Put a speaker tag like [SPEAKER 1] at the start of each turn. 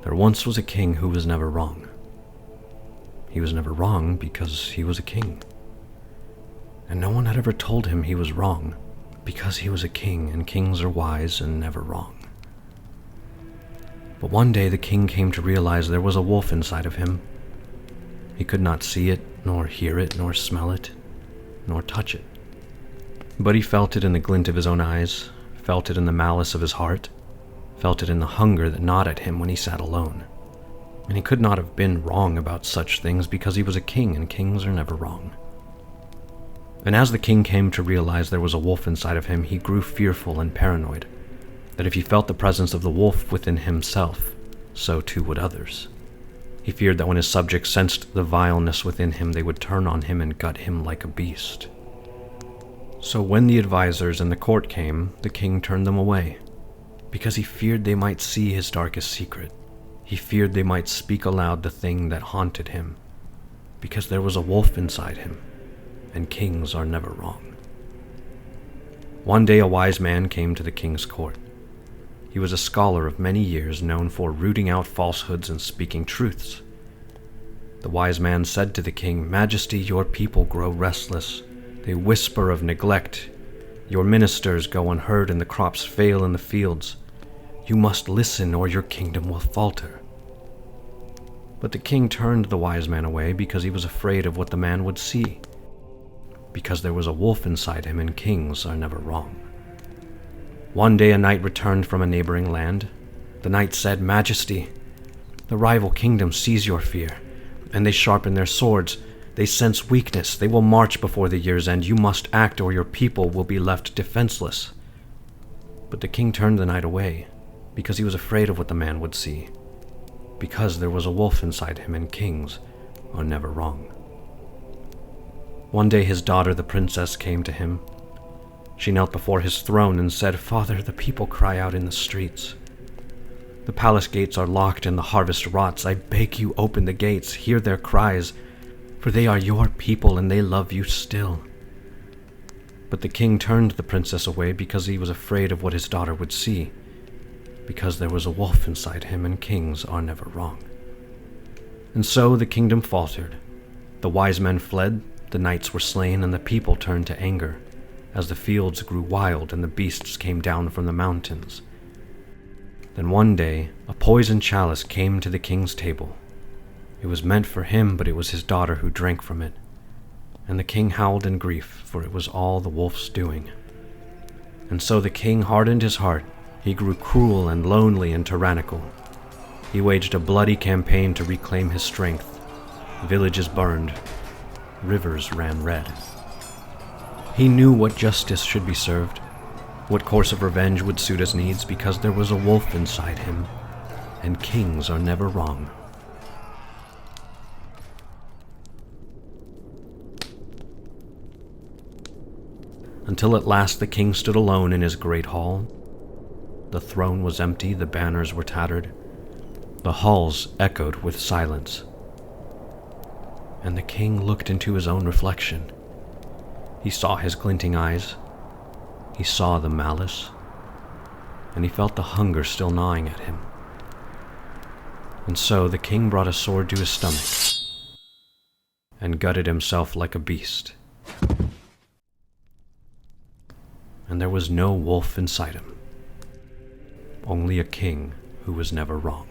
[SPEAKER 1] There once was a king who was never wrong. He was never wrong because he was a king. And no one had ever told him he was wrong because he was a king, and kings are wise and never wrong. But one day the king came to realize there was a wolf inside of him. He could not see it, nor hear it, nor smell it, nor touch it. But he felt it in the glint of his own eyes, felt it in the malice of his heart, felt it in the hunger that gnawed at him when he sat alone. And he could not have been wrong about such things because he was a king, and kings are never wrong. And as the king came to realize there was a wolf inside of him, he grew fearful and paranoid, that if he felt the presence of the wolf within himself, so too would others. He feared that when his subjects sensed the vileness within him, they would turn on him and gut him like a beast. So when the advisors and the court came, the king turned them away, because he feared they might see his darkest secret. He feared they might speak aloud the thing that haunted him, because there was a wolf inside him, and kings are never wrong. One day a wise man came to the king's court. He was a scholar of many years, known for rooting out falsehoods and speaking truths. The wise man said to the king, "Majesty, your people grow restless. They whisper of neglect. Your ministers go unheard and the crops fail in the fields. You must listen or your kingdom will falter." But the king turned the wise man away because he was afraid of what the man would see, because there was a wolf inside him, and kings are never wrong. One day a knight returned from a neighboring land. The knight said, "Majesty, the rival kingdom sees your fear, and they sharpen their swords. They sense weakness. They will march before the year's end. You must act, or your people will be left defenseless." But the king turned the knight away, because he was afraid of what the man would see, because there was a wolf inside him, and kings are never wrong. One day his daughter, the princess, came to him. She knelt before his throne and said, "Father, the people cry out in the streets. The palace gates are locked and the harvest rots. I beg you, open the gates, hear their cries, for they are your people and they love you still." But the king turned the princess away because he was afraid of what his daughter would see, because there was a wolf inside him, and kings are never wrong. And so the kingdom faltered. The wise men fled, the knights were slain, and the people turned to anger, as the fields grew wild and the beasts came down from the mountains. Then one day, a poisoned chalice came to the king's table. It was meant for him, but it was his daughter who drank from it. And the king howled in grief, for it was all the wolf's doing. And so the king hardened his heart. He grew cruel and lonely and tyrannical. He waged a bloody campaign to reclaim his strength. Villages burned. Rivers ran red. He knew what justice should be served, what course of revenge would suit his needs, because there was a wolf inside him, and kings are never wrong. Until at last the king stood alone in his great hall. The throne was empty, the banners were tattered, the halls echoed with silence. And the king looked into his own reflection. He saw his glinting eyes, he saw the malice, and he felt the hunger still gnawing at him. And so the king brought a sword to his stomach and gutted himself like a beast. And there was no wolf inside him, only a king who was never wrong.